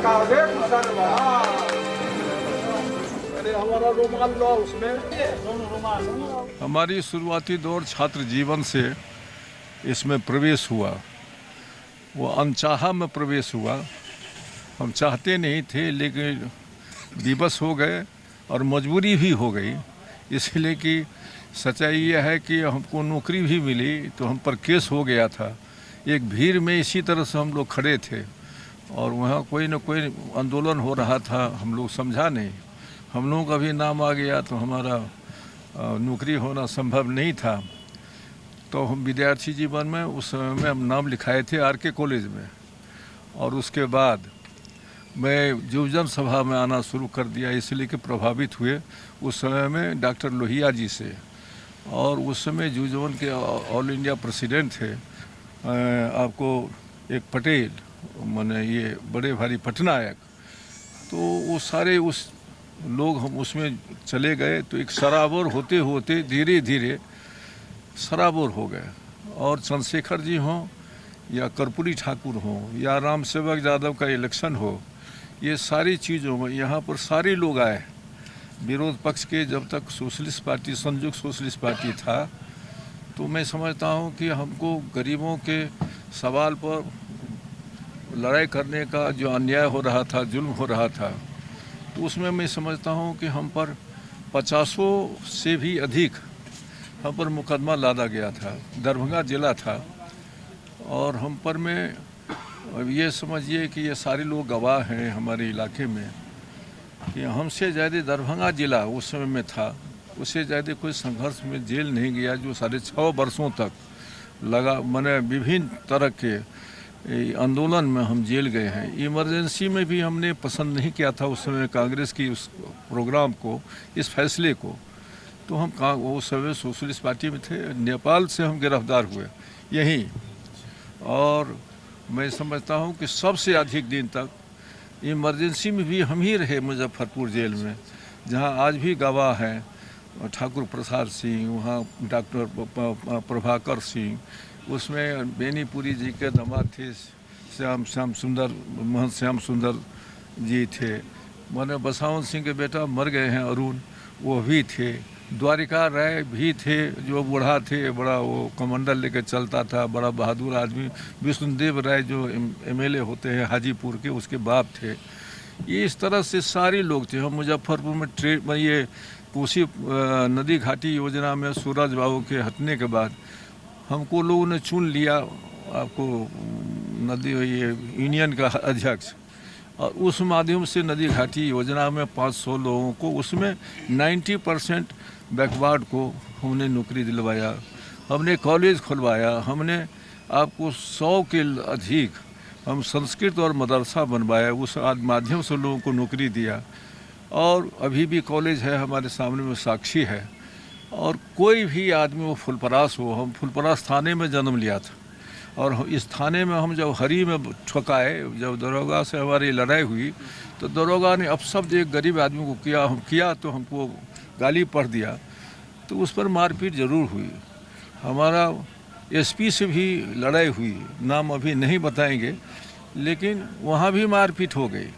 काले मुसलमान। अरे हमारा रुमाल लो उसमें। हमारी शुरुआती दौर छात्र जीवन से इसमें प्रवेश हुआ, वो अनचाहा में प्रवेश हुआ। हम चाहते नहीं थे, लेकिन विवश हो गए और मजबूरी भी हो गई, इसलिए कि सच्चाई यह है कि हमको नौकरी भी मिली तो हम पर केस हो गया था। एक भीड़ में इसी तरह से हम लोग खड़े थे और वहाँ कोई न कोई आंदोलन हो रहा था, हम लोग समझा नहीं। हम लोगों का भी नाम आ गया तो हमारा नौकरी होना संभव नहीं था। तो हम विद्यार्थी जीवन में उस समय में हम नाम लिखाए थे आर.के. कॉलेज में, और उसके बाद मैं युवजन सभा में आना शुरू कर दिया, इसलिए कि प्रभावित हुए उस समय में डॉक्टर लोहिया जी से। और उस समय युवजन के ऑल इंडिया प्रेसिडेंट थे आपको एक पटेल, माने ये बड़े भारी पटनायक। तो वो सारे उस लोग हम उसमें चले गए तो एक सराबोर होते होते धीरे धीरे सराबोर हो गए। और चंद्रशेखर जी हों या कर्पूरी ठाकुर हों या राम सेवक यादव का इलेक्शन हो, ये सारी चीज़ों में यहाँ पर सारे लोग आए। विरोध पक्ष के जब तक सोशलिस्ट पार्टी, संयुक्त सोशलिस्ट पार्टी था, तो मैं समझता हूँ कि हमको गरीबों के सवाल पर लड़ाई करने का जो अन्याय हो रहा था, जुल्म हो रहा था, तो उसमें मैं समझता हूँ कि हम पर 50 से भी अधिक हम पर मुकदमा लादा गया था। दरभंगा जिला था और हम पर में ये समझिए कि ये सारे लोग गवाह हैं हमारे इलाके में कि हमसे ज़्यादा दरभंगा जिला उस समय में था, उससे ज़्यादा कोई संघर्ष में जेल नहीं गया जो 6.5 वर्षों तक लगा। मैंने विभिन्न तरह के आंदोलन में हम जेल गए हैं। इमरजेंसी में भी हमने पसंद नहीं किया था उस समय कांग्रेस की उस प्रोग्राम को, इस फैसले को। तो हम उस समय सोशलिस्ट पार्टी में थे। नेपाल से हम गिरफ्तार हुए यहीं, और मैं समझता हूँ कि सबसे अधिक दिन तक इमरजेंसी में भी हम ही रहे मुजफ्फरपुर जेल में, जहाँ आज भी गवाह हैं ठाकुर प्रसाद सिंह, वहाँ डॉक्टर प्रभाकर सिंह, उसमें बेनीपुरी जी के दामाद थे श्याम सुंदर, महंत श्याम सुंदर जी थे। माने बसावन सिंह के बेटा मर गए हैं अरुण, वो भी थे। द्वारिका राय भी थे जो बूढ़ा थे, बड़ा वो कमंडल लेके चलता था, बड़ा बहादुर आदमी। विष्णुदेव राय जो एमएलए होते हैं हाजीपुर के, उसके बाप थे। ये इस तरह से सारे लोग थे। हम मुजफ्फरपुर में ये कोसी नदी घाटी योजना में सूरज बाबू के हटने के बाद हमको लोगों ने चुन लिया, आपको नदी ये यूनियन का अध्यक्ष, और उस माध्यम से नदी घाटी योजना में 500 लोगों को, उसमें 90% बैकवर्ड को हमने नौकरी दिलवाया, हमने कॉलेज खुलवाया, हमने आपको 100 के अधिक हम संस्कृत और मदरसा बनवाया, उस माध्यम से लोगों को नौकरी दिया। और अभी भी कॉलेज है हमारे सामने में, साक्षी है। और कोई भी आदमी वो फुलपरास हो, हम फुलपरास थाने में जन्म लिया था, और इस थाने में हम जब हरी में ठुकाए, जब दरोगा से हमारी लड़ाई हुई, तो दरोगा ने अपशब्द एक गरीब आदमी को किया तो हमको गाली पढ़ दिया, तो उस पर मारपीट ज़रूर हुई। हमारा एसपी से भी लड़ाई हुई, नाम अभी नहीं बताएंगे, लेकिन वहाँ भी मारपीट हो गई।